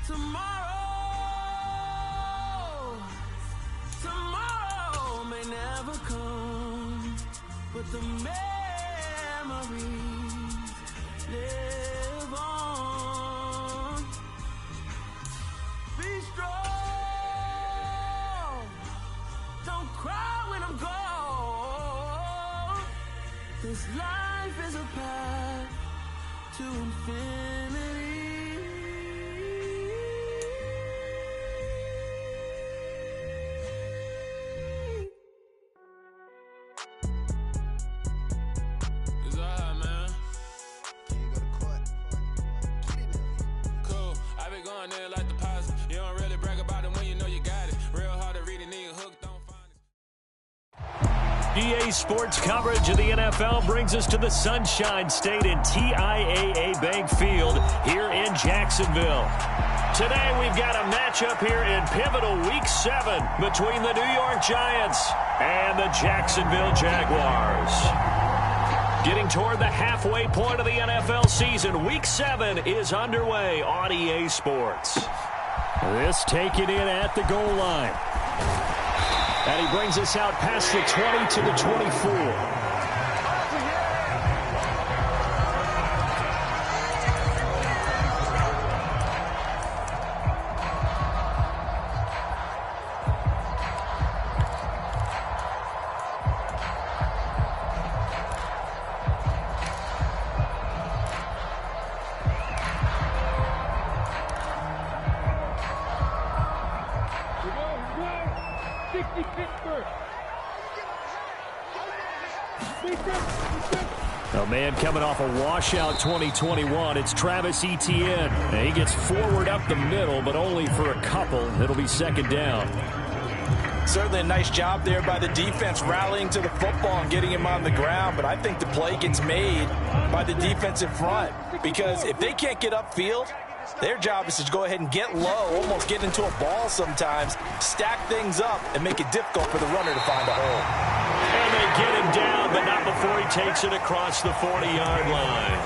Tomorrow may never come, but the memories live on. Be strong, don't cry when I'm gone. This life is a path to infinity. EA Sports coverage of the NFL brings us to the Sunshine State in TIAA Bank Field here in Jacksonville. Today we've got a matchup here in pivotal Week 7 between the New York Giants and the Jacksonville Jaguars. Getting toward the halfway point of the NFL season, Week 7 is underway on EA Sports. This taken in at the goal line. And he brings us out past the 20 to the 24. A man coming off a washout 2021. It's Travis Etienne. And he gets forward up the middle, but only for a couple. It'll be second down. Certainly a nice job there by the defense rallying to the football and getting him on the ground. But I think the play gets made by the defensive front. Because if they can't get upfield, their job is to go ahead and get low, almost get into a ball sometimes, stack things up, and make it difficult for the runner to find a hole. And they get him down, but not before he takes it across the 40-yard line.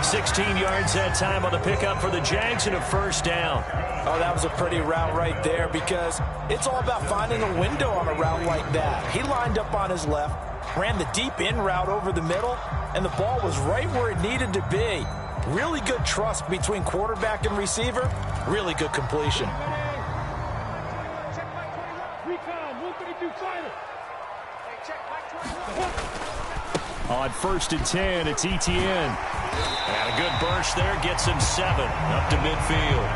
16 yards that time on the pickup for the Jags and a first down. Oh, that was a pretty route right there because it's all about finding a window on a route like that. He lined up on his left, ran the deep in route over the middle, and the ball was right where it needed to be. Really good trust between quarterback and receiver. Really good completion. On 1st and 10, it's Etienne. And a good burst there gets him 7 up to midfield.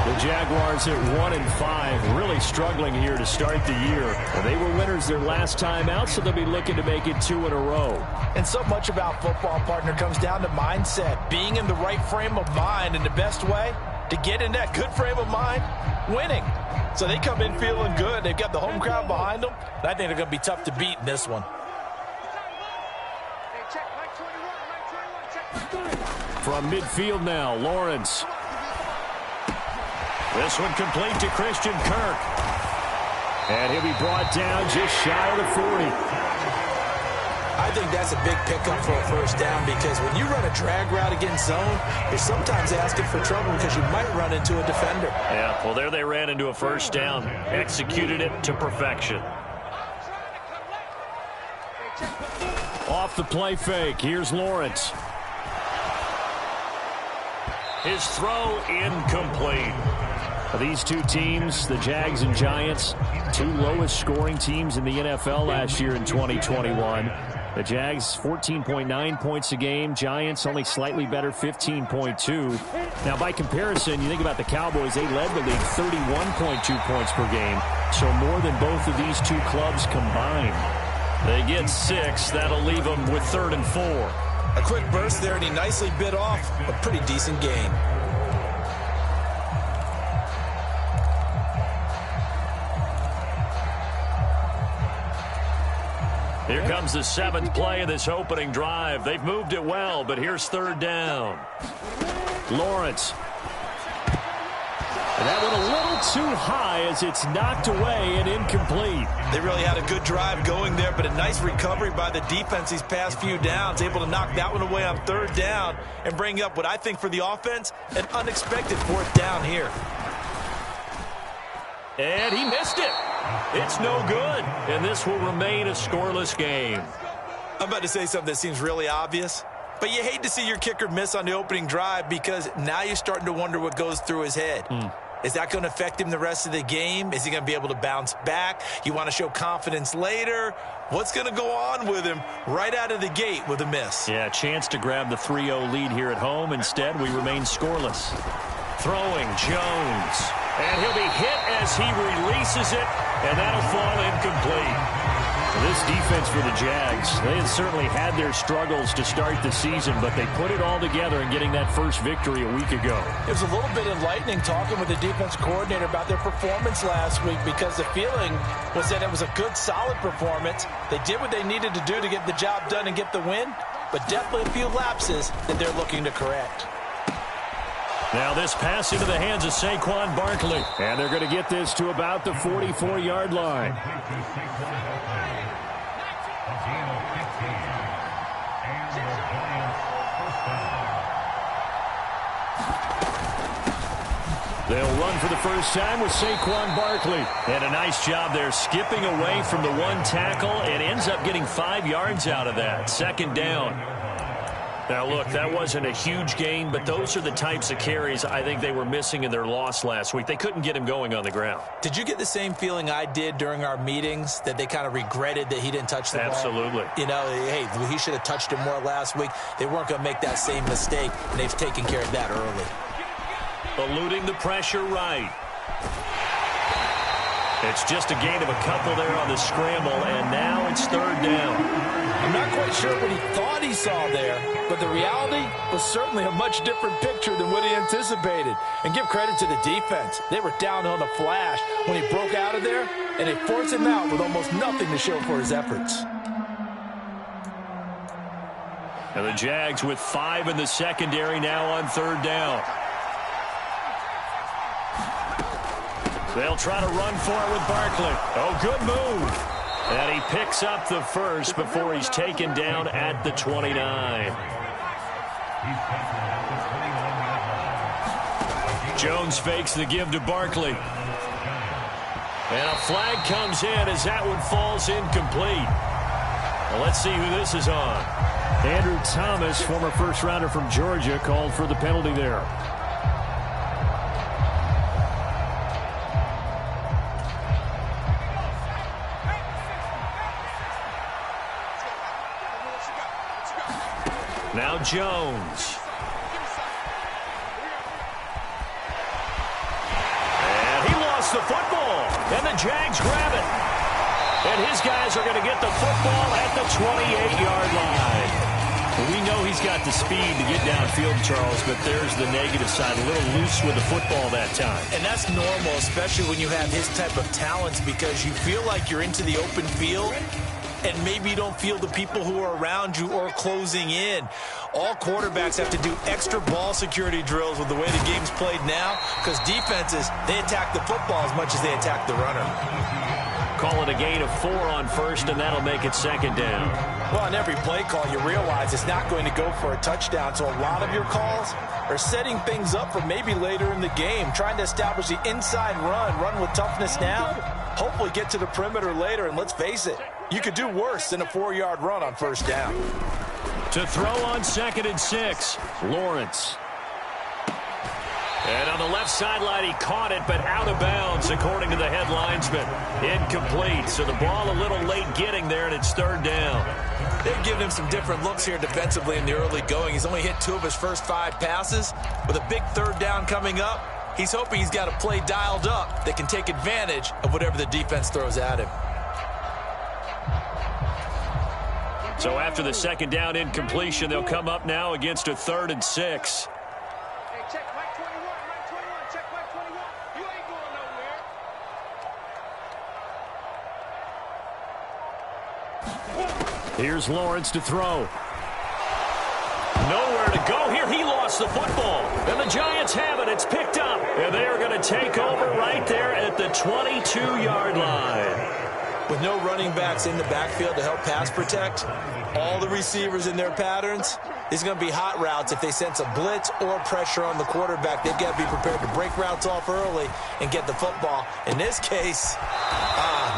The Jaguars at 1-5, really struggling here to start the year. They were winners their last time out, so they'll be looking to make it 2 in a row. And so much about football, partner, comes down to mindset, being in the right frame of mind, and the best way to get in that good frame of mind, winning. So they come in feeling good. They've got the home crowd behind them. And I think they're going to be tough to beat in this one. From midfield now, Lawrence. This one complete to Christian Kirk. And he'll be brought down just shy of the 40. I think that's a big pickup for a first down because when you run a drag route against zone, you're sometimes asking for trouble because you might run into a defender. Yeah, well, there they ran into a first down. Executed it to perfection. Off the play fake, here's Lawrence. His throw incomplete. These two teams, the Jags and Giants, two lowest scoring teams in the NFL last year in 2021. The Jags 14.9 points a game. Giants only slightly better, 15.2. Now, by comparison, you think about the Cowboys, they led the league 31.2 points per game. So more than both of these two clubs combined. They get 6. That'll leave them with 3rd and 4. A quick burst there, and he nicely bit off a pretty decent gain. Here comes the 7th play of this opening drive. They've moved it well, but here's 3rd down. Lawrence. And that one a little too high as it's knocked away and incomplete. They really had a good drive going there, but a nice recovery by the defense these past few downs, able to knock that one away on third down and bring up what I think for the offense, an unexpected fourth down here. And he missed it. It's no good, and this will remain a scoreless game. I'm about to say something that seems really obvious, but you hate to see your kicker miss on the opening drive because now you're starting to wonder what goes through his head. Is that going to affect him the rest of the game? Is he going to be able to bounce back? You want to show confidence later? What's going to go on with him right out of the gate with a miss? Yeah, chance to grab the 3-0 lead here at home. Instead, we remain scoreless. Throwing Jones. And he'll be hit as he releases it, and that'll fall incomplete. This defense for the Jags, they had certainly had their struggles to start the season, but they put it all together in getting that first victory a week ago. It was a little bit enlightening talking with the defense coordinator about their performance last week because the feeling was that it was a good, solid performance. They did what they needed to do to get the job done and get the win, but definitely a few lapses that they're looking to correct. Now this pass into the hands of Saquon Barkley, and they're going to get this to about the 44-yard line. They'll run for the first time with Saquon Barkley. And a nice job there skipping away from the one tackle and ends up getting 5 yards out of that. Second down. Now, look, that wasn't a huge gain, but those are the types of carries I think they were missing in their loss last week. They couldn't get him going on the ground. Did you get the same feeling I did during our meetings, that they kind of regretted that he didn't touch the ball? Absolutely. You know, hey, he should have touched him more last week. They weren't going to make that same mistake, and they've taken care of that early. Eluding the pressure right. It's just a gain of a couple there on the scramble, and now it's third down. I'm not quite sure what he thought he saw there, but the reality was certainly a much different picture than what he anticipated. And give credit to the defense. They were down on a flash when he broke out of there, and they forced him out with almost nothing to show for his efforts. And the Jags with 5 in the secondary now on third down. They'll try to run for it with Barkley. Oh, good move. And he picks up the first before he's taken down at the 29. Jones fakes the give to Barkley. And a flag comes in as that one falls incomplete. Well, let's see who this is on. Andrew Thomas, former first-rounder from Georgia, called for the penalty there. Now Jones. And he lost the football. And the Jags grab it. And his guys are going to get the football at the 28-yard line. We know he's got the speed to get downfield, Charles, but there's the negative side. A little loose with the football that time. And that's normal, especially when you have his type of talents, because you feel like you're into the open field and maybe you don't feel the people who are around you or closing in. All quarterbacks have to do extra ball security drills with the way the game's played now, because defenses, they attack the football as much as they attack the runner. Call it a gain of 4 on first, and that'll make it second down. Well, on every play call, you realize it's not going to go for a touchdown, so a lot of your calls are setting things up for maybe later in the game, trying to establish the inside run with toughness now, hopefully get to the perimeter later, and let's face it, you could do worse than a 4-yard run on first down. To throw on 2nd and 6, Lawrence. And on the left sideline, he caught it, but out of bounds, according to the head linesman. Incomplete, so the ball a little late getting there, and it's third down. They've given him some different looks here defensively in the early going. He's only hit 2 of his first 5 passes. With a big third down coming up, he's hoping he's got a play dialed up that can take advantage of whatever the defense throws at him. So after the second down incompletion, they'll come up now against a 3rd and 6. Here's Lawrence to throw. Nowhere to go here. He lost the football. And the Giants have it. It's picked up. And they are going to take over right there at the 22-yard line. With no running backs in the backfield to help pass protect, all the receivers in their patterns, it's going to be hot routes. If they sense a blitz or pressure on the quarterback, they've got to be prepared to break routes off early and get the football. In this case,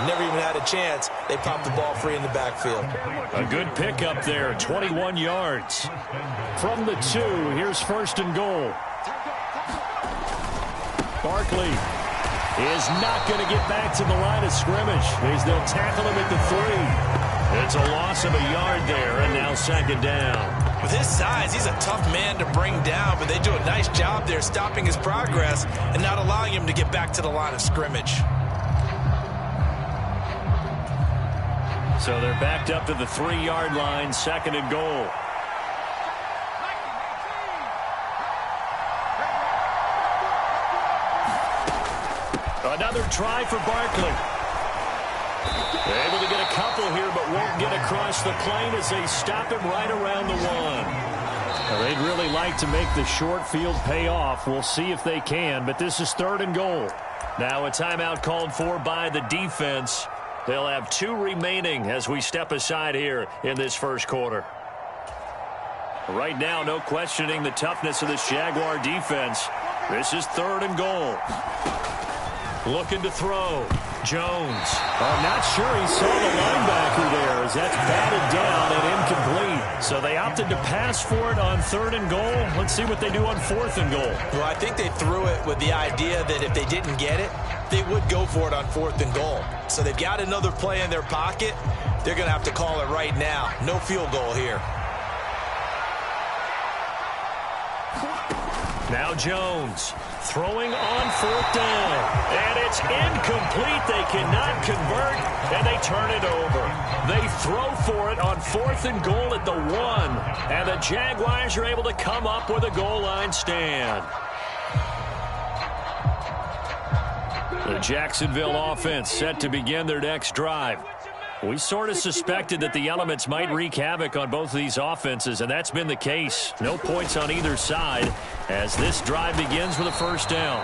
never even had a chance. They popped the ball free in the backfield. A good pickup there, 21 yards. From the 2, here's 1st and goal. Barkley is not going to get back to the line of scrimmage as they'll tackle him at the 3. It's a loss of a yard there, and now 2nd down. With his size, he's a tough man to bring down, but they do a nice job there stopping his progress and not allowing him to get back to the line of scrimmage. So they're backed up to the 3-yard line, 2nd and goal. Another try for Barkley. They're able to get a couple here, but won't get across the plane as they stop him right around the 1. Now, they'd really like to make the short field pay off. We'll see if they can, but this is 3rd and goal. Now a timeout called for by the defense. They'll have 2 remaining as we step aside here in this first quarter. Right now, no questioning the toughness of this Jaguar defense. This is 3rd and goal. Looking to throw. Jones. I'm not sure he saw the linebacker there as that's batted down and incomplete. So they opted to pass for it on 3rd and goal. Let's see what they do on 4th and goal. Well, I think they threw it with the idea that if they didn't get it, they would go for it on 4th and goal. So they've got another play in their pocket. They're going to have to call it right now. No field goal here. Now Jones throwing on 4th down. And it's incomplete. They cannot convert, and they turn it over. They throw for it on 4th and goal at the 1. And the Jaguars are able to come up with a goal line stand. The Jacksonville offense set to begin their next drive. We sort of suspected that the elements might wreak havoc on both of these offenses, and that's been the case. No points on either side as this drive begins with a 1st down.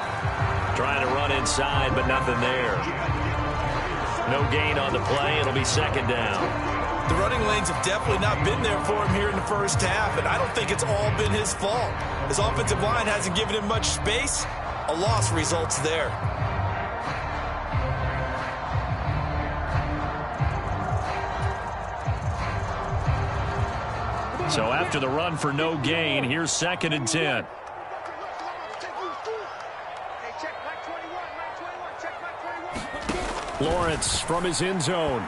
Trying to run inside, but nothing there. No gain on the play. It'll be 2nd down. The running lanes have definitely not been there for him here in the first half, and I don't think it's all been his fault. His offensive line hasn't given him much space. A loss results there. So after the run for no gain, here's 2nd and 10. Lawrence from his end zone.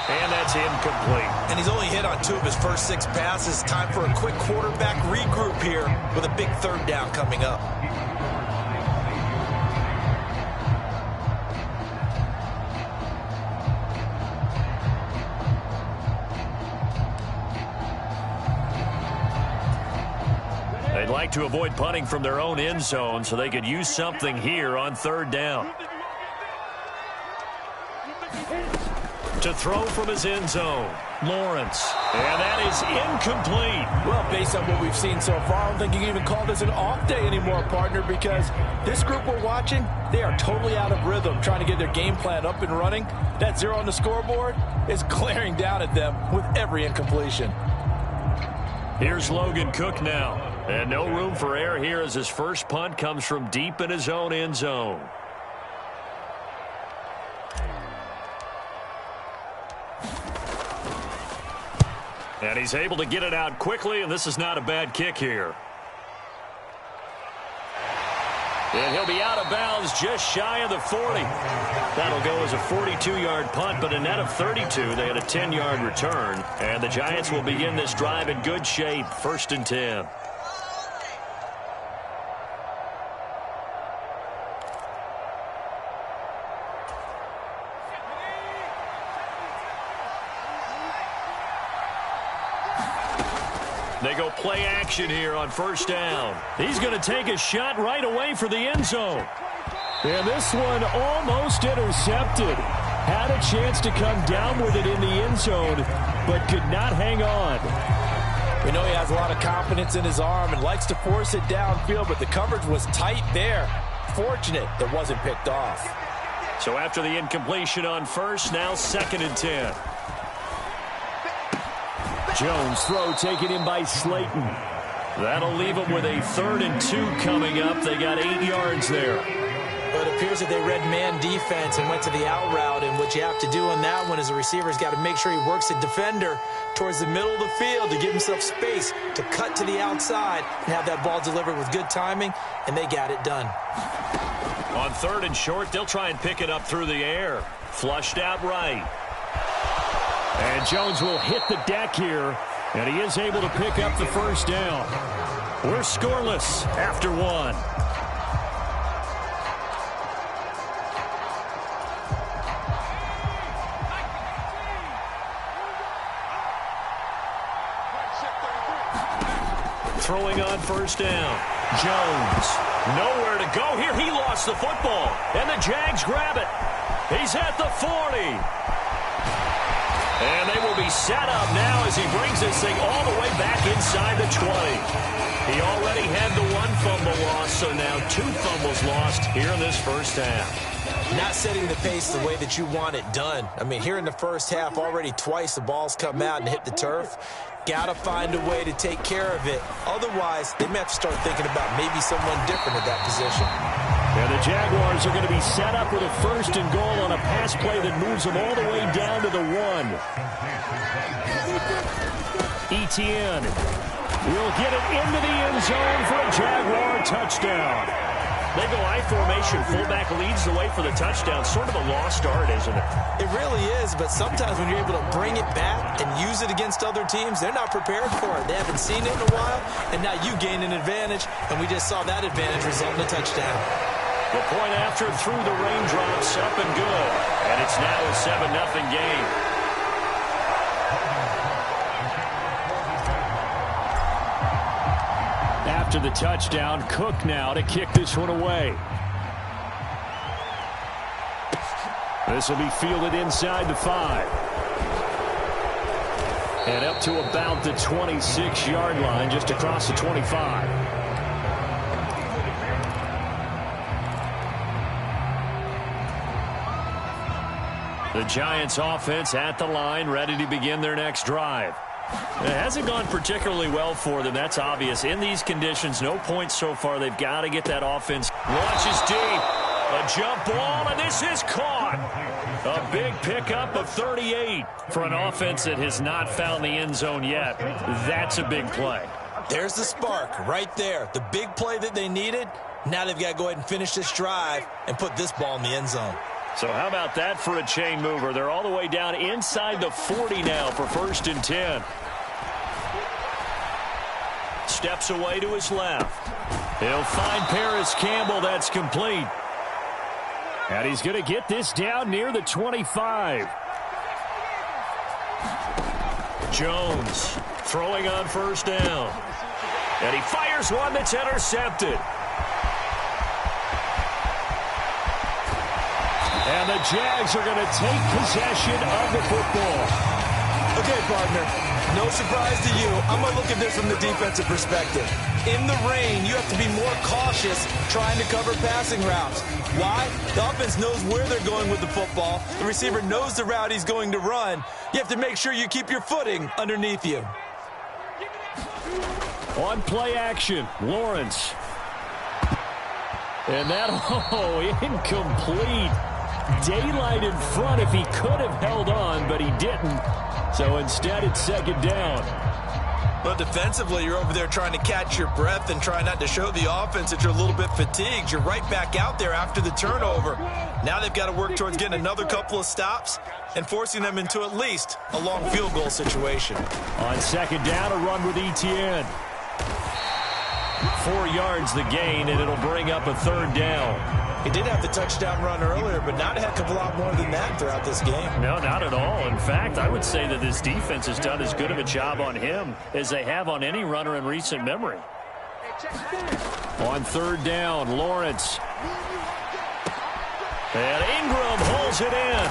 And that's incomplete. And he's only hit on 2 of his first 6 passes. Time for a quick quarterback regroup here with a big 3rd down coming up. They'd like to avoid punting from their own end zone so they could use something here on 3rd down. To throw from his end zone, Lawrence. And that is incomplete. Well, based on what we've seen so far, I don't think you can even call this an off day anymore, partner, because this group we're watching, they are totally out of rhythm, trying to get their game plan up and running. That 0 on the scoreboard is glaring down at them with every incompletion. Here's Logan Cook now. And no room for error here as his first punt comes from deep in his own end zone. And he's able to get it out quickly, and this is not a bad kick here. And he'll be out of bounds just shy of the 40. That'll go as a 42-yard punt, but a net of 32. They had a 10-yard return. And the Giants will begin this drive in good shape, 1st and 10. They go play action here on 1st down. He's going to take a shot right away for the end zone. And this one almost intercepted. Had a chance to come down with it in the end zone, but could not hang on. We know he has a lot of confidence in his arm and likes to force it downfield, but the coverage was tight there. Fortunate that wasn't picked off. So after the incompletion on first, now 2nd and 10. Jones throw taken in by Slayton. That'll leave them with a 3rd and 2 coming up. They got 8 yards there. But it appears that they read man defense and went to the out route, and what you have to do on that one is a receiver's got to make sure he works a defender towards the middle of the field to give himself space to cut to the outside and have that ball delivered with good timing, and they got it done. On 3rd and short, they'll try and pick it up through the air. Flushed out right. And Jones will hit the deck here, and he is able to pick up the 1st down. We're scoreless after 1. Throwing on 1st down. Jones, nowhere to go here. He lost the football, and the Jags grab it. He's at the 40. And they will be set up now as he brings this thing all the way back inside the 20. He already had the 1 fumble loss, so now 2 fumbles lost here in this 1st half. Not setting the pace the way that you want it done. I mean, here in the 1st half, already twice the ball's come out and hit the turf. Got to find a way to take care of it. Otherwise, they may have to start thinking about maybe someone different at that position. And the Jaguars are going to be set up with a 1st and goal on a pass play that moves them all the way down to the 1. Etienne will get it into the end zone for a Jaguar touchdown. They go I formation. Fullback leads the way for the touchdown. Sort of a lost art, isn't it? It really is, but sometimes when you're able to bring it back and use it against other teams, they're not prepared for it. They haven't seen it in a while, and now you gain an advantage, and we just saw that advantage result in a touchdown. The point after through the raindrops, up and good. And it's now a 7-0 game. After the touchdown, Cook now to kick this one away. This will be fielded inside the 5. And up to about the 26-yard line, just across the 25. The Giants offense at the line, ready to begin their next drive. It hasn't gone particularly well for them. That's obvious. In these conditions, no points so far. They've got to get that offense. Launches deep. A jump ball, and this is caught. A big pickup of 38 for an offense that has not found the end zone yet. That's a big play. There's the spark right there. The big play that they needed. Now they've got to go ahead and finish this drive and put this ball in the end zone. So how about that for a chain mover? They're all the way down inside the 40 now for 1st and 10. Steps away to his left. He'll find Paris Campbell. That's complete. And he's going to get this down near the 25. Jones throwing on 1st down. And he fires one that's intercepted. And the Jags are going to take possession of the football. Okay, partner, no surprise to you. I'm going to look at this from the defensive perspective. In the rain, you have to be more cautious trying to cover passing routes. Why? The offense knows where they're going with the football. The receiver knows the route he's going to run. You have to make sure you keep your footing underneath you. On play action, Lawrence. And that, incomplete. Daylight in front if he could have held on, but he didn't. So instead, it's 2nd down. Well, defensively, you're over there trying to catch your breath and try not to show the offense that you're a little bit fatigued. You're right back out there after the turnover. Now they've got to work towards getting another couple of stops and forcing them into at least a long field goal situation. On 2nd down, a run with Etienne. 4 yards the gain, and it'll bring up a 3rd down. He did have the touchdown run earlier, but not a heck of a lot more than that throughout this game. No, not at all. In fact, I would say that this defense has done as good of a job on him as they have on any runner in recent memory. On 3rd down, Lawrence. And Ingram holds it in.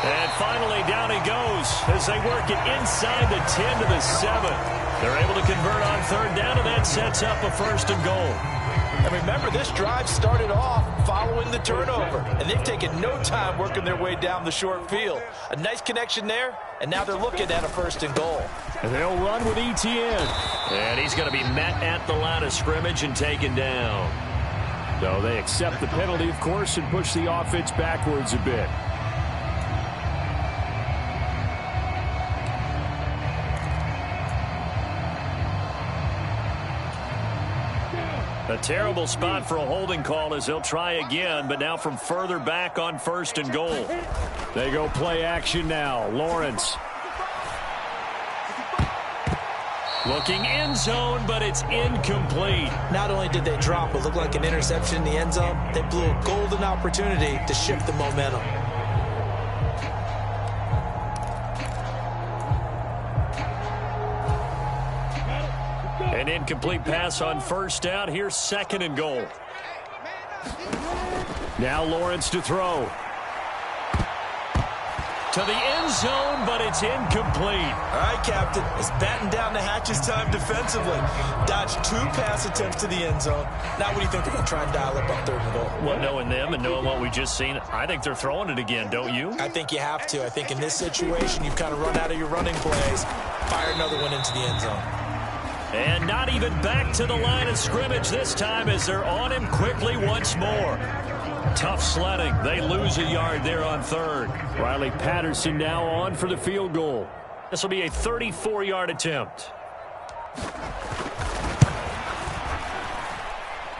And finally down he goes as they work it inside the 10 to the 7. They're able to convert on third down, and that sets up a 1st and goal. And remember, this drive started off following the turnover, and they've taken no time working their way down the short field. A nice connection there, and now they're looking at a 1st and goal. And they'll run with ETN. And he's going to be met at the line of scrimmage and taken down. So they accept the penalty, of course, and push the offense backwards a bit. A terrible spot for a holding call as they'll try again, but now from further back on 1st and goal. They go play action now. Lawrence. Looking end zone, but it's incomplete. Not only did they drop what looked like an interception in the end zone, they blew a golden opportunity to shift the momentum. An incomplete pass on 1st down. Here's 2nd and goal. Now Lawrence to throw. To the end zone, but it's incomplete. All right, Captain. It's batten down the hatches time defensively. Dodged 2 pass attempts to the end zone. Now what do you think they're going to try and dial up on 3rd and goal? Well, knowing them and knowing what we just seen, I think they're throwing it again, don't you? I think you have to. I think in this situation, you've kind of run out of your running plays. Fire another one into the end zone. And not even back to the line of scrimmage this time as they're on him quickly once more. Tough sledding. They lose a yard there on 3rd. Riley Patterson now on for the field goal. This will be a 34-yard attempt.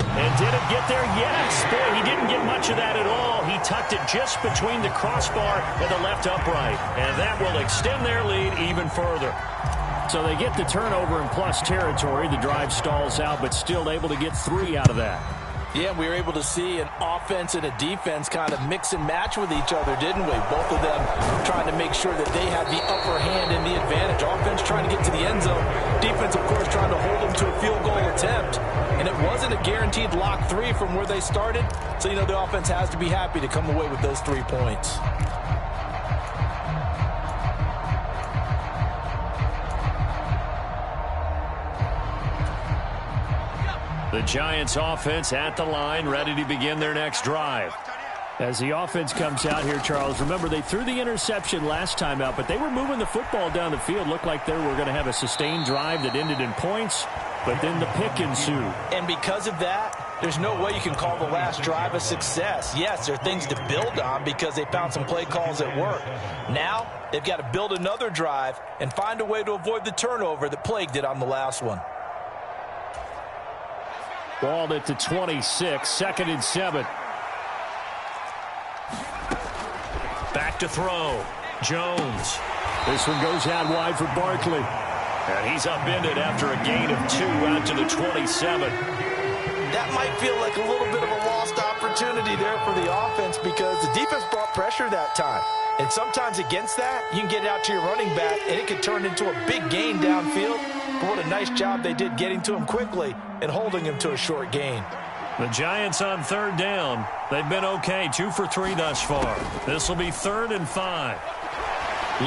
And did it get there? Yes. Boy, he didn't get much of that at all. He tucked it just between the crossbar and the left upright. And that will extend their lead even further. So they get the turnover in plus territory. The drive stalls out, but still able to get 3 out of that. Yeah, we were able to see an offense and a defense kind of mix and match with each other, didn't we? Both of them trying to make sure that they had the upper hand and the advantage. Offense trying to get to the end zone. Defense, of course, trying to hold them to a field goal attempt. And it wasn't a guaranteed lock 3 from where they started. So, the offense has to be happy to come away with those 3 points. The Giants offense at the line, ready to begin their next drive. As the offense comes out here, Charles, remember they threw the interception last time out, but they were moving the football down the field. Looked like they were going to have a sustained drive that ended in points, but then the pick ensued. And because of that, there's no way you can call the last drive a success. Yes, there are things to build on because they found some play calls at work. Now, they've got to build another drive and find a way to avoid the turnover that plagued it on the last one. Ball at the 26, 2nd and 7. Back to throw. Jones. This one goes out wide for Barkley. And he's upended after a gain of 2 out to the 27. That might feel like a little bit of a lost opportunity there for the offense because the defense brought pressure that time. And sometimes against that, you can get out to your running back, and it could turn into a big gain downfield. But what a nice job they did getting to him quickly and holding him to a short gain. The Giants on 3rd down. They've been okay, 2 for 3 thus far. This will be 3rd and 5.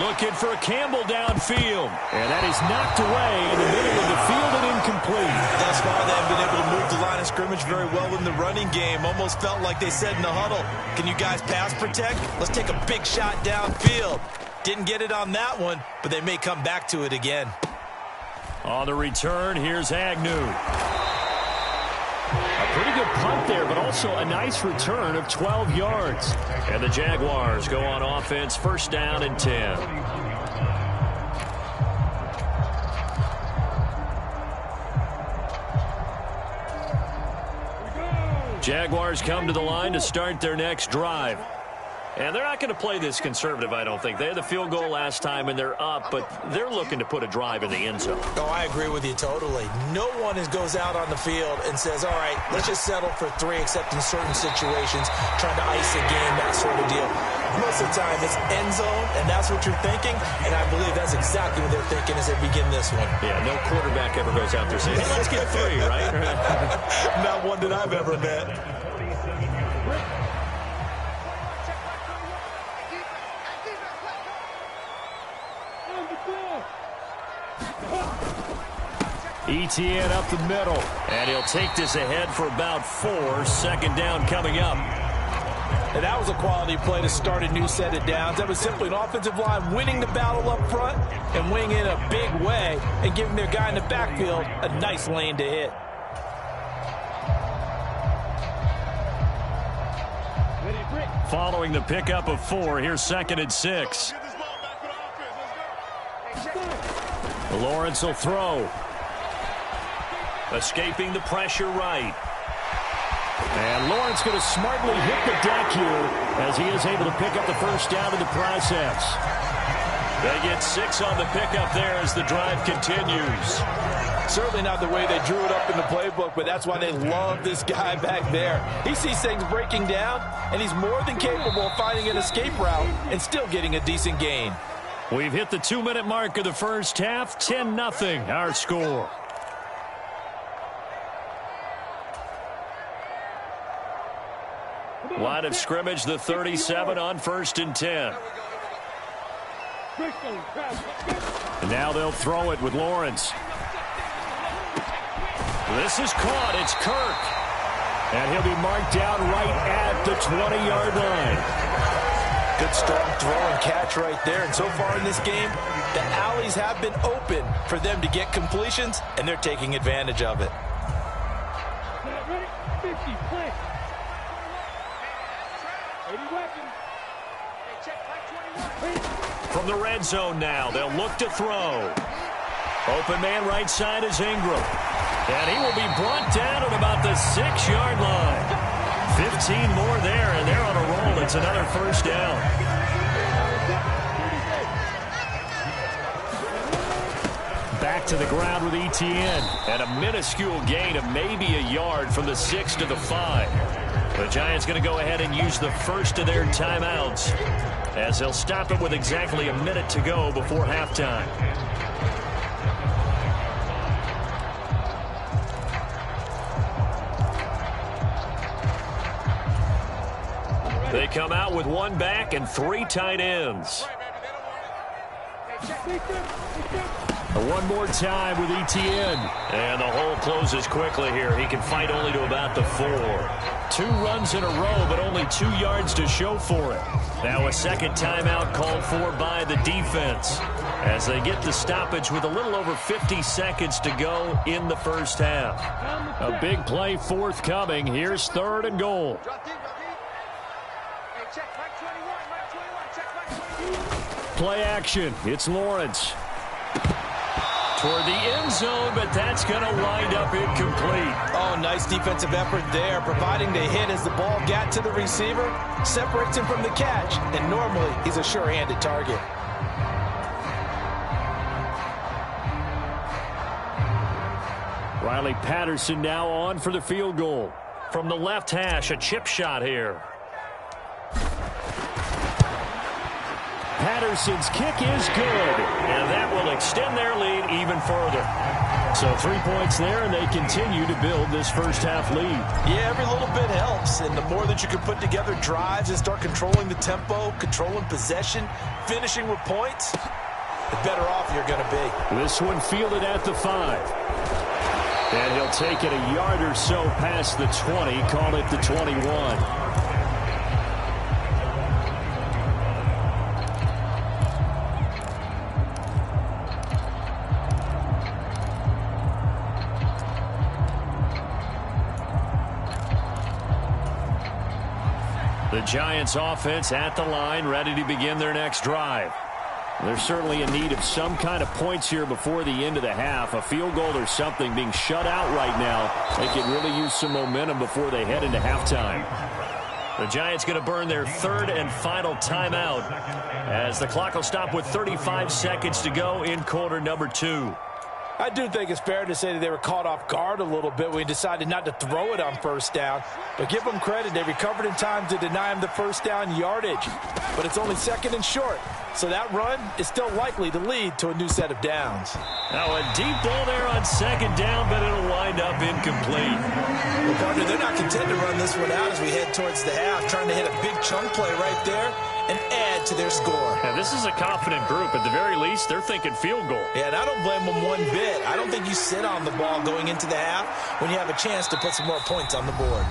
Looking for Campbell downfield. And that is knocked away in the middle of the field and incomplete. Thus far, they have been able to move the line of scrimmage very well in the running game. Almost felt like they said in the huddle, can you guys pass protect? Let's take a big shot downfield. Didn't get it on that one, but they may come back to it again. On the return, here's Agnew. A pretty good punt there, but also a nice return of 12 yards. And the Jaguars go on offense, 1st down and 10. Jaguars come to the line to start their next drive. And they're not going to play this conservative, I don't think. They had the field goal last time, and they're up, but they're looking to put a drive in the end zone. Oh, I agree with you totally. No one goes out on the field and says, all right, let's just settle for 3, except in certain situations, trying to ice a game, that sort of deal. Most of the time, it's end zone, and that's what you're thinking, and I believe that's exactly what they're thinking as they begin this one. Yeah, no quarterback ever goes out there saying, hey, let's get 3, right? Not one that I've ever met. Etienne up the middle. And he'll take this ahead for about 4. Second down coming up. And that was a quality play to start a new set of downs. That was simply an offensive line winning the battle up front and winning in a big way and giving their guy in the backfield a nice lane to hit. Following the pickup of 4, here's 2nd and 6. Lawrence will throw. Escaping the pressure right. And Lawrence going to smartly hit the deck here as he is able to pick up the first down in the process. They get 6 on the pickup there as the drive continues. Certainly not the way they drew it up in the playbook, but that's why they love this guy back there. He sees things breaking down, and he's more than capable of finding an escape route and still getting a decent gain. We've hit the 2-minute mark of the first half. 10-0 our score. Line of scrimmage, the 37 on 1st and 10. And now they'll throw it with Lawrence. This is caught. It's Kirk. And he'll be marked down right at the 20-yard line. Good strong throw and catch right there. And so far in this game, the alleys have been open for them to get completions, and they're taking advantage of it. From the red zone now, they'll look to throw. Open man right side is Ingram. And he will be brought down at about the 6-yard line. 15 more there, and they're on a roll. It's another first down. Back to the ground with Etienne. And a minuscule gain of maybe a yard from the 6 to the 5. The Giants going to go ahead and use the first of their timeouts as they'll stop it with exactly a minute to go before halftime. They come out with 1 back and 3 tight ends. One more time with Etienne. And the hole closes quickly here. He can fight only to about the 4. 2 runs in a row, but only 2 yards to show for it. Now a second timeout called for by the defense as they get the stoppage with a little over 50 seconds to go in the first half. A big play forthcoming. Here's 3rd and goal. Play action. It's Lawrence. Toward the end zone, but that's going to wind up incomplete. Oh, nice defensive effort there, providing the hit as the ball got to the receiver, separates him from the catch, and normally he's a sure-handed target. Riley Patterson now on for the field goal. From the left hash, a chip shot here. Patterson's kick is good. And that will extend their lead even further. So 3 points there, and they continue to build this first half lead. Yeah, every little bit helps. And the more that you can put together drives and start controlling the tempo, controlling possession, finishing with points, the better off you're going to be. This one fielded at the 5. And he'll take it a yard or so past the 20, call it the 21. The Giants offense at the line, ready to begin their next drive. They're certainly in need of some kind of points here before the end of the half. A field goal or something being shut out right now. They could really use some momentum before they head into halftime. The Giants going to burn their 3rd and final timeout as the clock will stop with 35 seconds to go in quarter number 2. I do think it's fair to say that they were caught off guard a little bit when we decided not to throw it on first down. But give them credit. They recovered in time to deny him the first down yardage. But it's only 2nd and short. So that run is still likely to lead to a new set of downs. Now a deep ball there on 2nd down, but it'll wind up incomplete. Well, partner, they're not content to run this one out as we head towards the half, trying to hit a big chunk play right there and add to their score. Yeah, this is a confident group. At the very least, they're thinking field goal. Yeah, and I don't blame them one bit. it. I don't think you sit on the ball going into the half when you have a chance to put some more points on the board.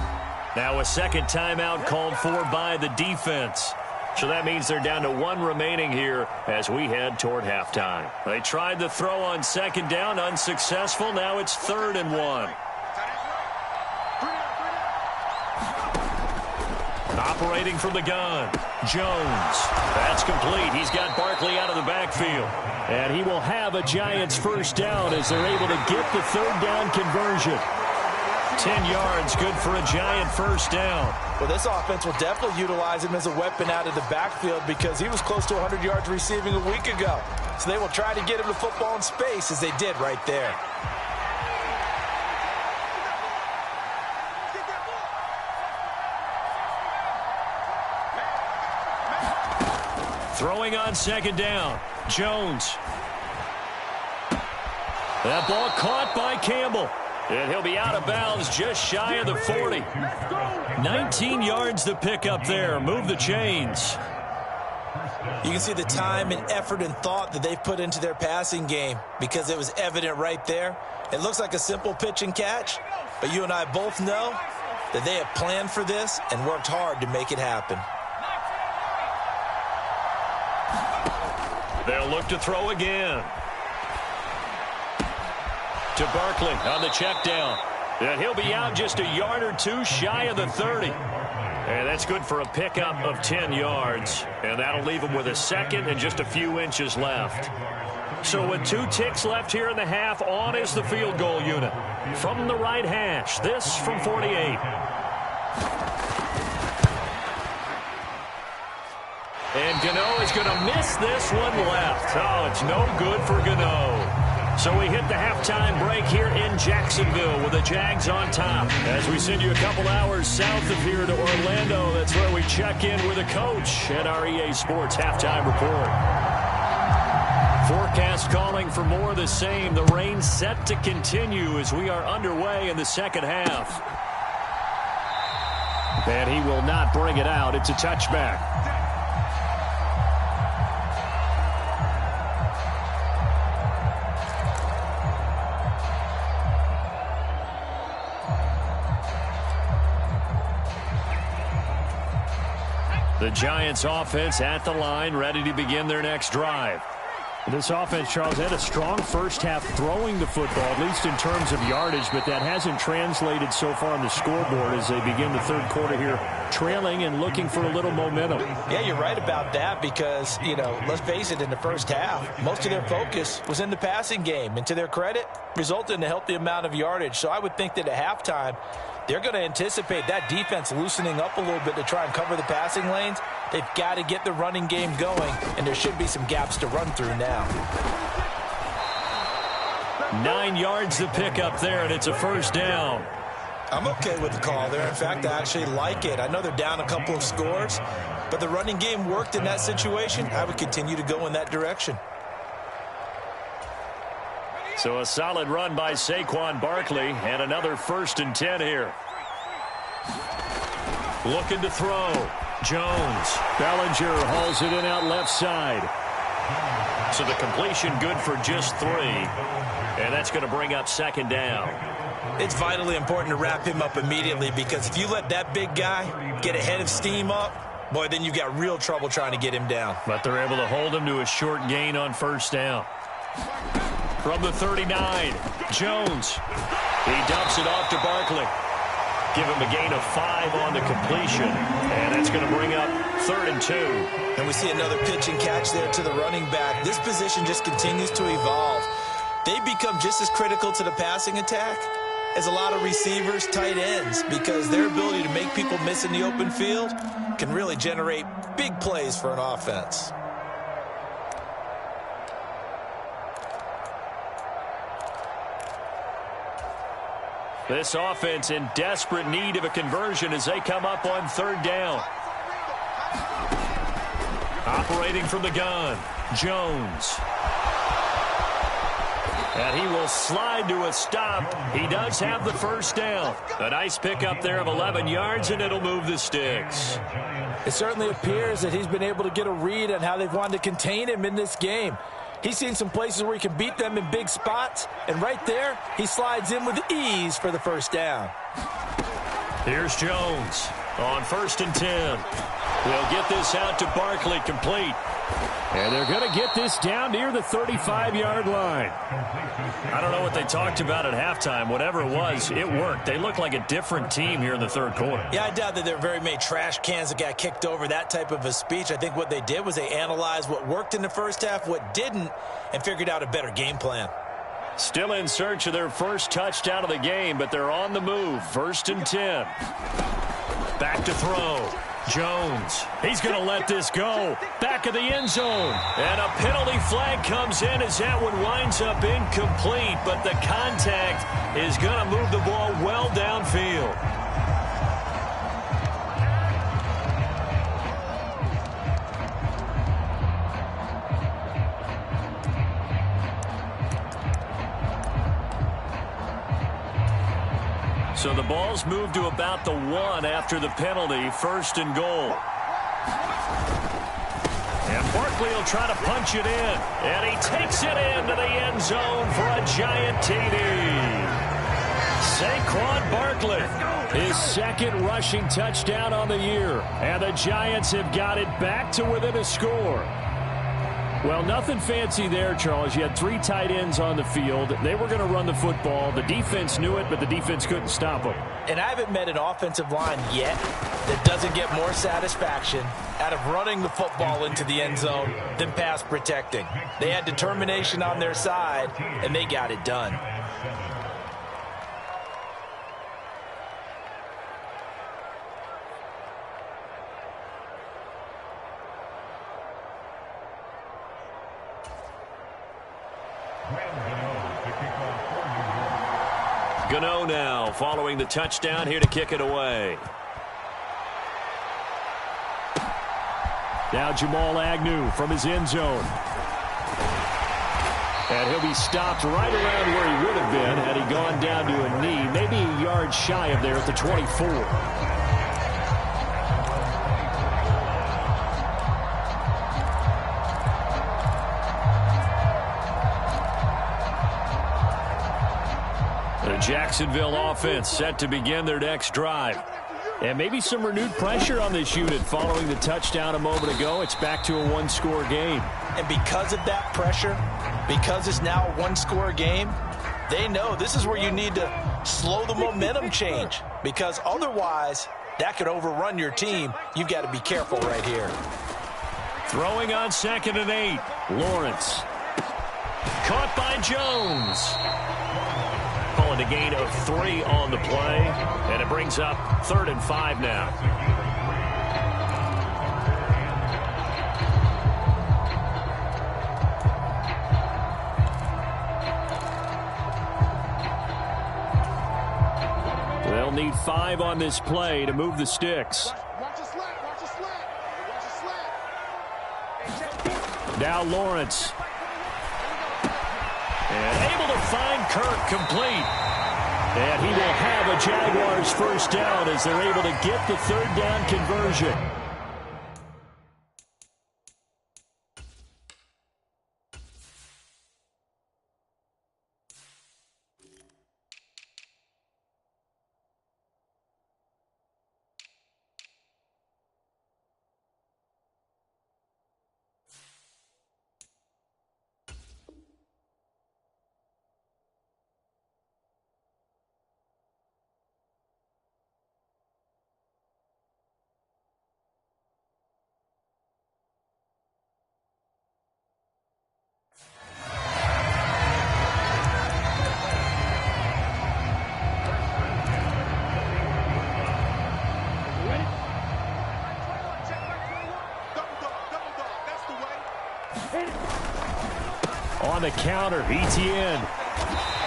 Now a second timeout called for by the defense. So that means they're down to one remaining here as we head toward halftime. They tried the throw on second down, unsuccessful. Now it's 3rd and 1. Operating from the gun, Jones. That's complete. He's got Barkley out of the backfield. And he will have a Giants first down as they're able to get the 3rd down conversion. 10 yards, good for a Giant first down. Well, this offense will definitely utilize him as a weapon out of the backfield because he was close to 100 yards receiving a week ago. So they will try to get him the football in space as they did right there. Throwing on second down, Jones. That ball caught by Campbell. And he'll be out of bounds just shy of the 40. 19 yards to pick up there. Move the chains. You can see the time and effort and thought that they've put into their passing game because it was evident right there. It looks like a simple pitch and catch, but you and I both know that they have planned for this and worked hard to make it happen. They'll look to throw again. To Barkley on the check down. And he'll be out just a yard or two shy of the 30. And that's good for a pickup of 10 yards. And that'll leave him with a second and just a few inches left. So with 2 ticks left here in the half, on is the field goal unit. From the right hash, this from 48. And Gano is going to miss this one left. Oh, it's no good for Gano. So we hit the halftime break here in Jacksonville with the Jags on top. As we send you a couple hours south of here to Orlando, that's where we check in with a coach at our EA Sports Halftime Report. Forecast calling for more of the same. The rain set to continue as we are underway in the second half. And he will not bring it out. It's a touchback. The Giants offense at the line, ready to begin their next drive. This offense, Charles, had a strong first half throwing the football, at least in terms of yardage, but that hasn't translated so far on the scoreboard as they begin the third quarter here, trailing and looking for a little momentum. Yeah, you're right about that because, you know, let's face it, in the first half, most of their focus was in the passing game. And to their credit, resulted in a healthy amount of yardage. So I would think that at halftime, they're going to anticipate that defense loosening up a little bit to try and cover the passing lanes. They've got to get the running game going, and there should be some gaps to run through now. 9 yards to pick up there, and it's a first down. I'm okay with the call there. In fact, I actually like it. I know they're down a couple of scores, but the running game worked in that situation. I would continue to go in that direction. So a solid run by Saquon Barkley, and another 1st and 10 here. Looking to throw. Jones. Bellinger hauls it in out left side. So the completion good for just 3. And that's going to bring up second down. It's vitally important to wrap him up immediately because if you let that big guy get a head of steam up, boy, then you've got real trouble trying to get him down. But they're able to hold him to a short gain on first down. From the 39, Jones. He dumps it off to Barkley. Give him a gain of 5 on the completion. And that's going to bring up 3rd and 2. And we see another pitch and catch there to the running back. This position just continues to evolve. They become just as critical to the passing attack as a lot of receivers, tight ends, because their ability to make people miss in the open field can really generate big plays for an offense. This offense in desperate need of a conversion as they come up on 3rd down. Operating from the gun, Jones. And he will slide to a stop. He does have the first down. A nice pickup there of 11 yards, and it'll move the sticks. It certainly appears that he's been able to get a read on how they've wanted to contain him in this game. He's seen some places where he can beat them in big spots, and right there, he slides in with ease for the first down. Here's Jones on 1st and 10. They'll get this out to Barkley, complete. And they're going to get this down near the 35-yard line. I don't know what they talked about at halftime. Whatever it was, it worked. They look like a different team here in the third quarter. Yeah, I doubt that there were very many trash cans that got kicked over, that type of a speech. I think what they did was they analyzed what worked in the first half, what didn't, and figured out a better game plan. Still in search of their first touchdown of the game, but they're on the move. 1st and 10. Back to throw. Jones, he's going to let this go. Back of the end zone. And a penalty flag comes in as that one winds up incomplete, but the contact is going to move the ball well downfield. So the ball's moved to about the 1 after the penalty, 1st and goal. And Barkley will try to punch it in. And he takes it into the end zone for a giant TD. Saquon Barkley, his second rushing touchdown on the year. And the Giants have got it back to within a score. Well, nothing fancy there, Charles. You had 3 tight ends on the field. They were going to run the football. The defense knew it, but the defense couldn't stop them. And I haven't met an offensive line yet that doesn't get more satisfaction out of running the football into the end zone than pass protecting. They had determination on their side, and they got it done. Gano now following the touchdown here to kick it away. Now Jamal Agnew from his end zone. And he'll be stopped right around where he would have been had he gone down to a knee, maybe a yard shy of there at the 24. Jacksonville offense set to begin their next drive. And maybe some renewed pressure on this unit following the touchdown a moment ago. It's back to a one-score game. And because of that pressure, because it's now a one-score game, they know this is where you need to slow the momentum change. Because otherwise, that could overrun your team. You've got to be careful right here. Throwing on 2nd and 8. Lawrence. Caught by Jones. Calling a gain of 3 on the play, and it brings up 3rd and 5 now. They'll need 5 on this play to move the sticks. Now Lawrence. And able to find Kirk complete. And he will have a Jaguars first down as they're able to get the 3rd down conversion. On the counter, Etienne.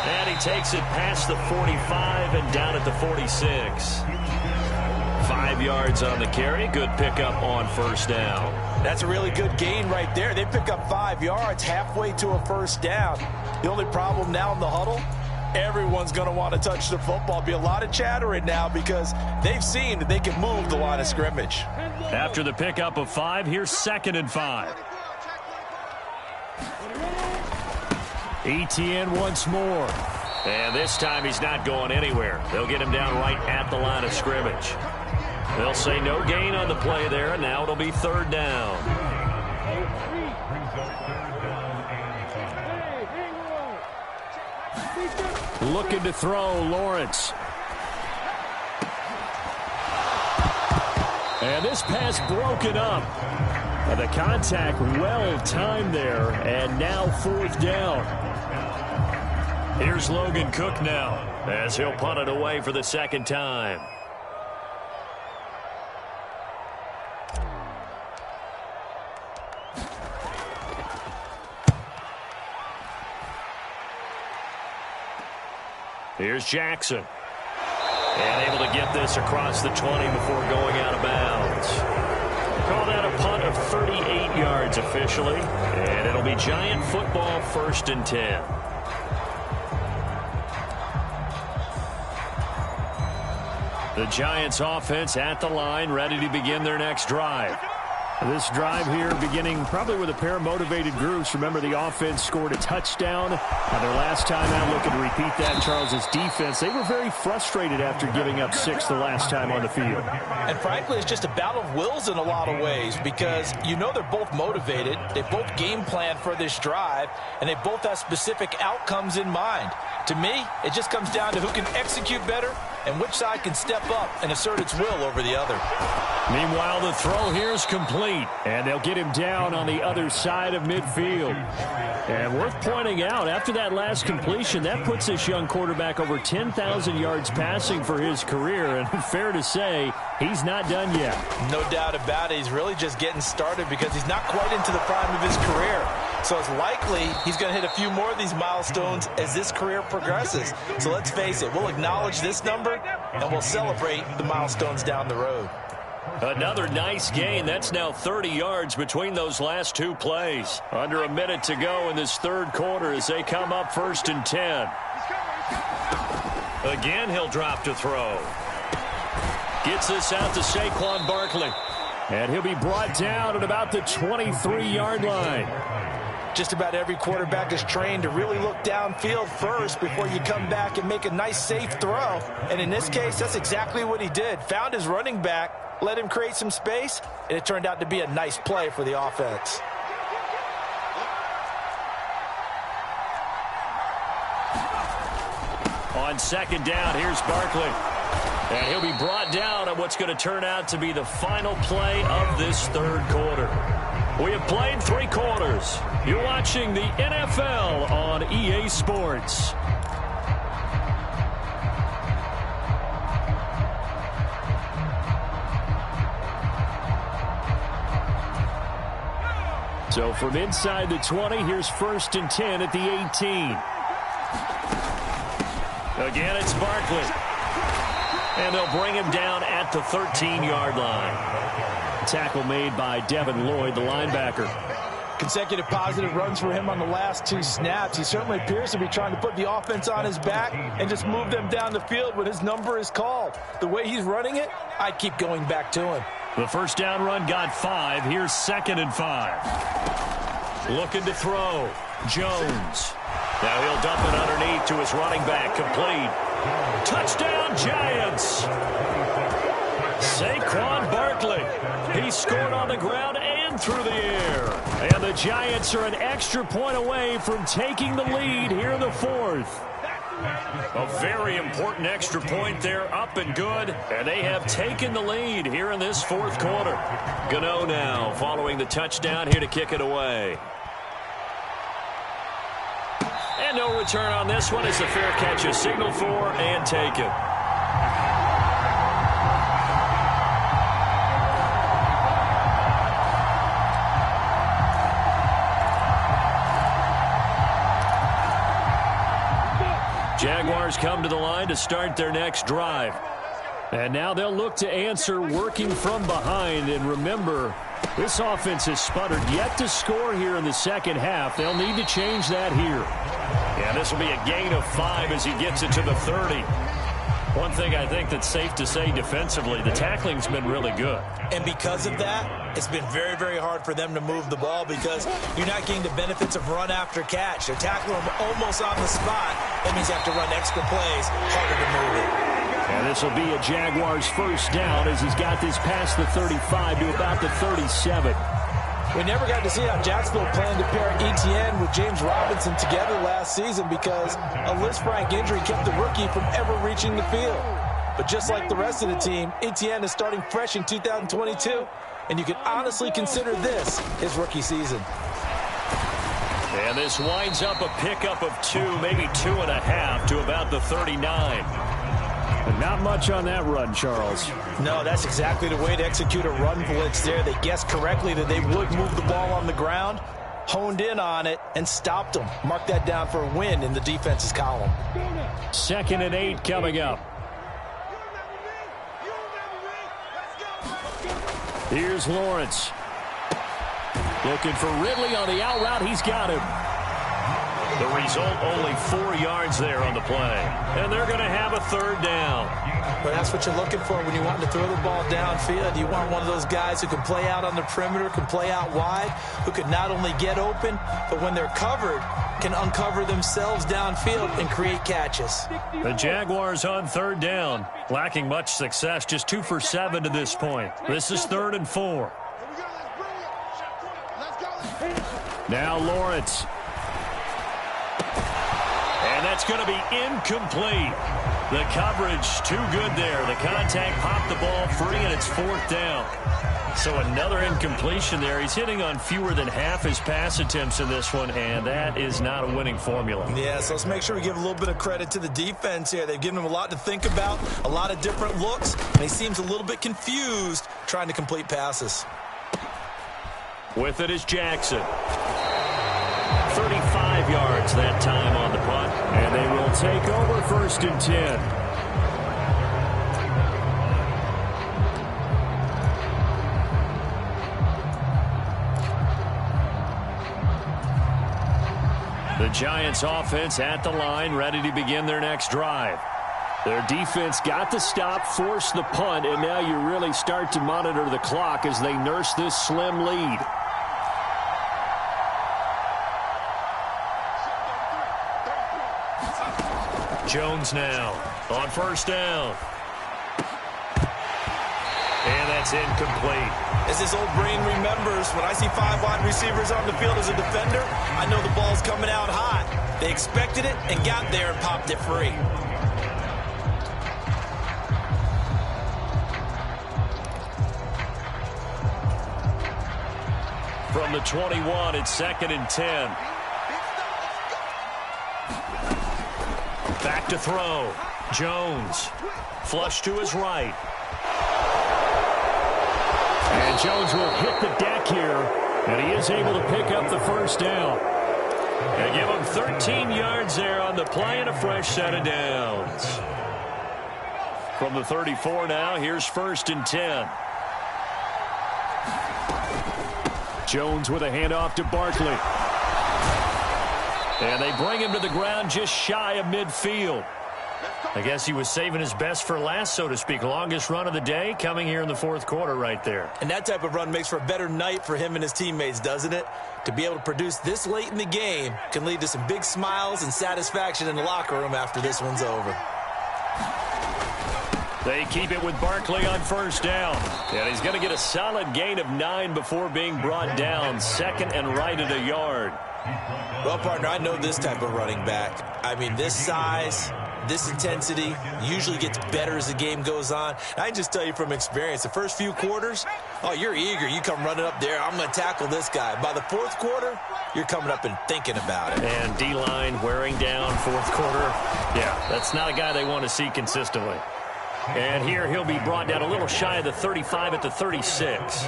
And he takes it past the 45 and down at the 46. 5 yards on the carry. Good pickup on first down. That's a really good gain right there. They pick up 5 yards halfway to a first down. The only problem now in the huddle, everyone's going to want to touch the football. Be a lot of chattering now because they've seen that they can move the line of scrimmage. After the pickup of 5, here's 2nd and 5. ETN once more. And this time he's not going anywhere. They'll get him down right at the line of scrimmage. They'll say no gain on the play there, and now it'll be third down. Looking to throw, Lawrence. And this pass broken up. The contact well timed there, and now fourth down. Here's Logan Cook now, as he'll punt it away for the second time. Here's Jackson. And able to get this across the 20 before going out of bounds. Call that a punt of 38 yards officially. And it'll be Giant football, 1st and 10. The Giants offense at the line, ready to begin their next drive. This drive here beginning probably with a pair of motivated groups. Remember, the offense scored a touchdown. Their last time out, looking to repeat that. Charles's defense, they were very frustrated after giving up 6 the last time on the field. And frankly, it's just a battle of wills in a lot of ways because you know they're both motivated. They both game plan for this drive, and they both have specific outcomes in mind. To me, it just comes down to who can execute better and which side can step up and assert its will over the other. Meanwhile, the throw here is complete, and they'll get him down on the other side of midfield. And worth pointing out, after that last completion, that puts this young quarterback over 10,000 yards passing for his career, and fair to say, he's not done yet. No doubt about it. He's really just getting started because he's not quite into the prime of his career. So it's likely he's going to hit a few more of these milestones as this career progresses. So let's face it, we'll acknowledge this number, and we'll celebrate the milestones down the road. Another nice gain. That's now 30 yards between those last two plays. Under a minute to go in this third quarter as they come up 1st and 10. Again, he'll drop to throw. Gets this out to Saquon Barkley. And he'll be brought down at about the 23-yard line. Just about every quarterback is trained to really look downfield first before you come back and make a nice, safe throw. And in this case, that's exactly what he did. Found his running back, let him create some space, and it turned out to be a nice play for the offense. On second down, here's Barkley. And he'll be brought down on what's going to turn out to be the final play of this third quarter. We have played 3 quarters. You're watching the NFL on EA Sports. So from inside the 20, here's 1st and 10 at the 18. Again, it's Barkley. And they'll bring him down at the 13-yard line. Tackle made by Devin Lloyd, the linebacker. Consecutive positive runs for him on the last 2 snaps. He certainly appears to be trying to put the offense on his back and just move them down the field when his number is called. The way he's running it, I'd keep going back to him. The first down run got 5. Here's 2nd and 5. Looking to throw. Jones. Now he'll dump it underneath to his running back. Complete. Touchdown, Giants. Saquon Barkley. He scored on the ground and through the air. And the Giants are an extra point away from taking the lead here in the 4th. A very important extra point there, up and good. And they have taken the lead here in this 4th quarter. Gano now following the touchdown here to kick it away. And no return on this one. It's a fair catch, a signal for and taken. Jaguars come to the line to start their next drive. And now they'll look to answer working from behind. And remember, this offense has sputtered yet to score here in the second half. They'll need to change that here. Yeah, this will be a gain of 5 as he gets it to the 30. One thing I think that's safe to say defensively, the tackling's been really good. And because of that, it's been very, very hard for them to move the ball because you're not getting the benefits of run after catch. They're tackling them almost on the spot. That means you have to run extra plays, harder to move it. And this will be a Jaguars first down as he's got this past the 35 to about the 37. We never got to see how Jacksonville planned to pair Etienne with James Robinson together last season because a Lisfranc injury kept the rookie from ever reaching the field. But just like the rest of the team, Etienne is starting fresh in 2022, and you can honestly consider this his rookie season. And this winds up a pickup of 2, maybe 2.5 to about the 39. But not much on that run, Charles. No, that's exactly the way to execute a run blitz there. They guessed correctly that they would move the ball on the ground, honed in on it, and stopped them. Mark that down for a win in the defense's column. 2nd and 8 coming up. Here's Lawrence. Looking for Ridley on the out route. He's got him. The result, only 4 yards there on the play. And they're going to have a 3rd down. But that's what you're looking for when you want to throw the ball downfield. You want one of those guys who can play out on the perimeter, can play out wide, who can not only get open, but when they're covered, can uncover themselves downfield and create catches. The Jaguars on 3rd down, lacking much success, just 2 for 7 to this point. This is 3rd and 4. Now Lawrence. And that's going to be incomplete. The coverage too good there. The contact popped the ball free, and it's 4th down. So another incompletion there. He's hitting on fewer than half his pass attempts in this one, and that is not a winning formula. Yeah, so let's make sure we give a little bit of credit to the defense here. They've given him a lot to think about, a lot of different looks, and he seems a little bit confused trying to complete passes. With it is Jackson. 35 yards that time on the punt, and they will take over 1st and 10. The Giants offense at the line, ready to begin their next drive. Their defense got the stop, forced the punt, and now you really start to monitor the clock as they nurse this slim lead. Jones now on 1st down. And that's incomplete. As this old brain remembers, when I see 5 wide receivers on the field as a defender, I know the ball's coming out hot. They expected it and got there and popped it free. From the 21, it's 2nd and 10. Back to throw. Jones. Flush to his right. And Jones will hit the deck here. And he is able to pick up the 1st down. And give him 13 yards there on the play and a fresh set of downs. From the 34 now, here's 1st and 10. Jones with a handoff to Barkley. And they bring him to the ground just shy of midfield. I guess he was saving his best for last, so to speak. Longest run of the day coming here in the 4th quarter right there. And that type of run makes for a better night for him and his teammates, doesn't it? To be able to produce this late in the game can lead to some big smiles and satisfaction in the locker room after this one's over. They keep it with Barkley on 1st down. And he's going to get a solid gain of 9 before being brought down. 2nd and right at a yard. Well, partner, I know this type of running back. I mean, this size, this intensity usually gets better as the game goes on. And I can just tell you from experience, the first few quarters, oh, you're eager. You come running up there, I'm going to tackle this guy. By the 4th quarter, you're coming up and thinking about it. And D-line wearing down 4th quarter. Yeah, that's not a guy they want to see consistently. And here he'll be brought down a little shy of the 35 at the 36.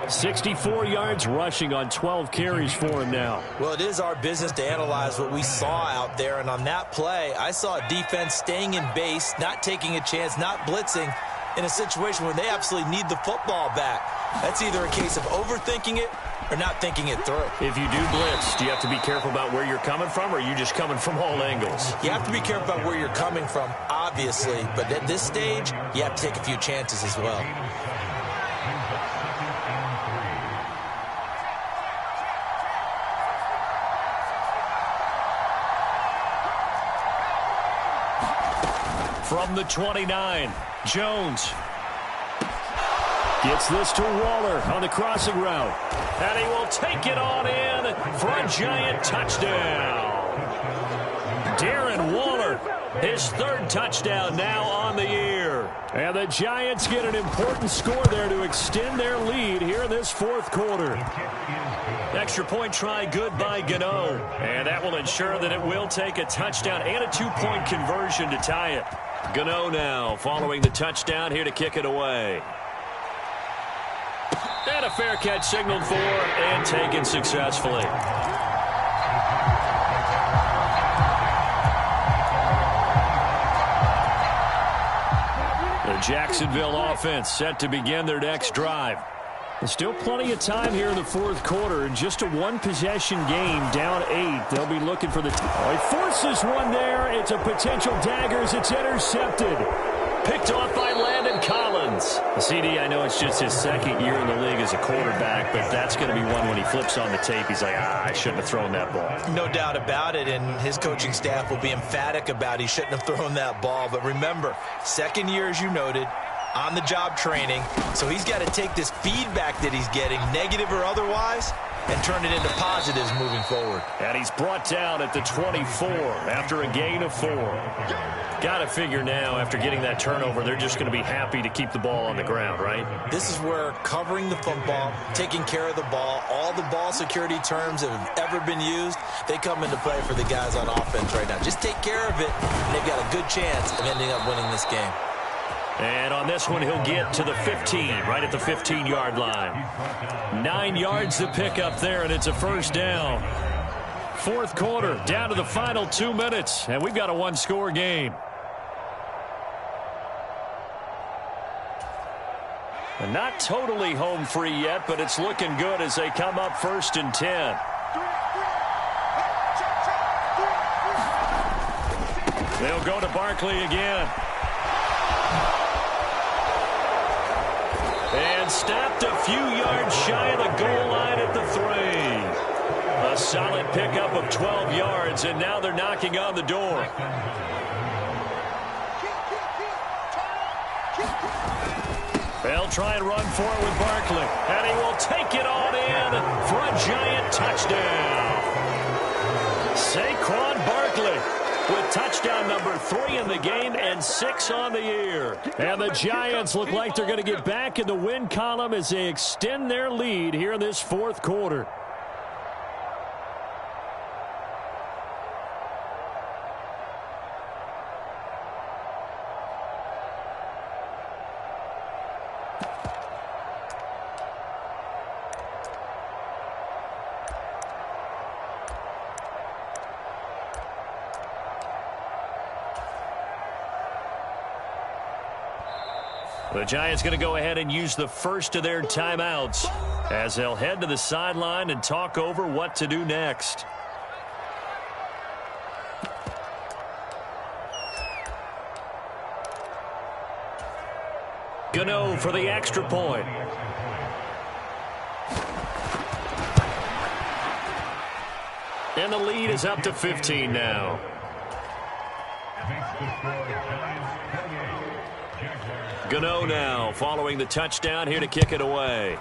64 yards rushing on 12 carries for him now. Well, it is our business to analyze what we saw out there. And on that play, I saw a defense staying in base, not taking a chance, not blitzing in a situation where they absolutely need the football back. That's either a case of overthinking it or not thinking it through. If you do blitz, do you have to be careful about where you're coming from, or are you just coming from all angles? You have to be careful about where you're coming from, obviously, but at this stage, you have to take a few chances as well. From the 29, Jones gets this to Waller on the crossing route. And he will take it on in for a Giant touchdown. Darren Waller, his third touchdown now on the year. And the Giants get an important score there to extend their lead here in this fourth quarter. Extra point try good by Gano. And that will ensure that it will take a touchdown and a two-point conversion to tie it. Gano now following the touchdown here to kick it away. And a fair catch signaled for and taken successfully. The Jacksonville offense set to begin their next drive. There's still plenty of time here in the fourth quarter. Just a one-possession game, down 8. They'll be looking for the... he forces one there. It's a potential daggers. It's intercepted. Picked off by Landon Collins. CD, I know it's just his second year in the league as a quarterback, but that's going to be one when he flips on the tape. He's like, I shouldn't have thrown that ball. No doubt about it, and his coaching staff will be emphatic about he shouldn't have thrown that ball. But remember, second year, as you noted, on-the-job training, so he's got to take this feedback that he's getting, negative or otherwise, and turn it into positives moving forward. And he's brought down at the 24 after a gain of 4. Got to figure now, after getting that turnover, they're just going to be happy to keep the ball on the ground, right? This is where covering the football, taking care of the ball, all the ball security terms that have ever been used, they come into play for the guys on offense right now. Just take care of it, and they've got a good chance of ending up winning this game. And on this one, he'll get to the 15, right at the 15-yard line. 9 yards to pick up there, and it's a first down. Fourth quarter, down to the final 2 minutes, and we've got a one-score game. And not totally home free yet, but it's looking good as they come up 1st and 10. They'll go to Barkley again. And stopped a few yards shy of the goal line at the 3. A solid pickup of 12 yards, and now they're knocking on the door. They'll try and run for it with Barkley. And he will take it on in for a Giant touchdown. Saquon Barkley with touchdown number 3 in the game and 6 on the year. And the Giants look like they're going to get back in the win column as they extend their lead here in this fourth quarter. The Giants going to go ahead and use the first of their timeouts as they'll head to the sideline and talk over what to do next. Gano for the extra point. And the lead is up to 15 now. Gano now following the touchdown here to kick it away.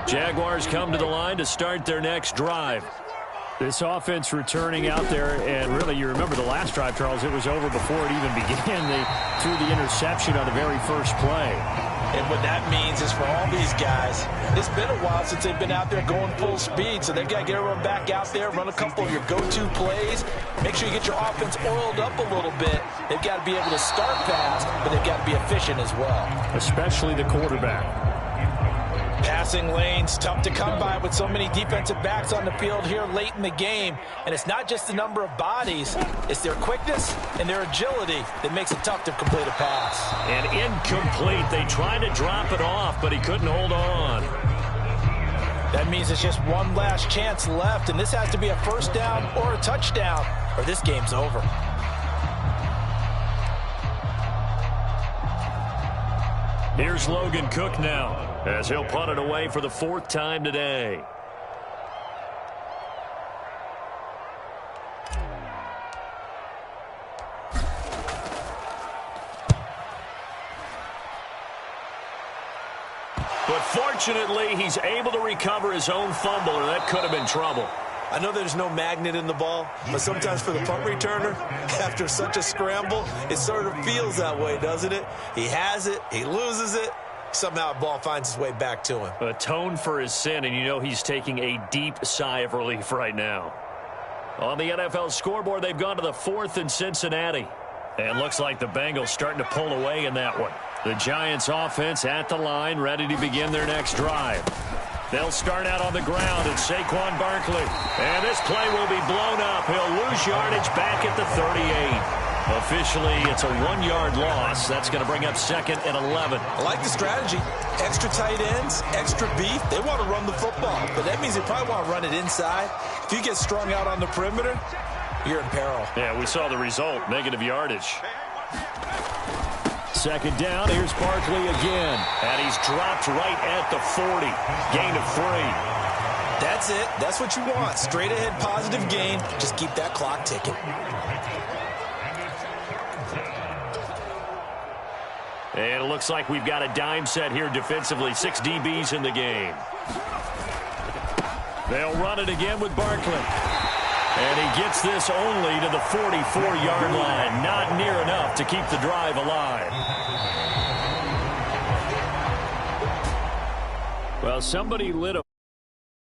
Jaguars come to the line to start their next drive. This offense returning out there, and really, you remember the last drive, Charles, it was over before it even began. They threw the interception on the very first play. And what that means is for all these guys, it's been a while since they've been out there going full speed, so they've got to get everyone back out there, run a couple of your go-to plays, make sure you get your offense oiled up a little bit. They've got to be able to start fast, but they've got to be efficient as well. Especially the quarterback. Passing lanes, tough to come by with so many defensive backs on the field here late in the game. And it's not just the number of bodies, it's their quickness and their agility that makes it tough to complete a pass. And incomplete. They tried to drop it off, but he couldn't hold on. That means it's just one last chance left, and this has to be a first down or a touchdown, or this game's over. Here's Logan Cook now, as he'll punt it away for the 4th time today. But fortunately, he's able to recover his own fumble, or that could have been trouble. I know there's no magnet in the ball, but sometimes for the punt returner, after such a scramble, it sort of feels that way, doesn't it? He has it, he loses it, somehow the ball finds its way back to him. Atone for his sin, and you know he's taking a deep sigh of relief right now. On the NFL scoreboard, they've gone to the 4th in Cincinnati. And looks like the Bengals starting to pull away in that one. The Giants offense at the line, ready to begin their next drive. They'll start out on the ground at Saquon Barkley. And this play will be blown up. He'll lose yardage back at the 38. Officially, it's a 1-yard loss. That's going to bring up 2nd and 11. I like the strategy. Extra tight ends, extra beef. They want to run the football, but that means they probably want to run it inside. If you get strung out on the perimeter, you're in peril. Yeah, we saw the result, negative yardage. 2nd down, here's Barkley again. And he's dropped right at the 40. Gain of 3. That's it. That's what you want. Straight ahead positive gain. Just keep that clock ticking. And it looks like we've got a dime set here defensively. 6 DBs in the game. They'll run it again with Barkley. And he gets this only to the 44-yard line. Not near enough to keep the drive alive. Well, somebody lit a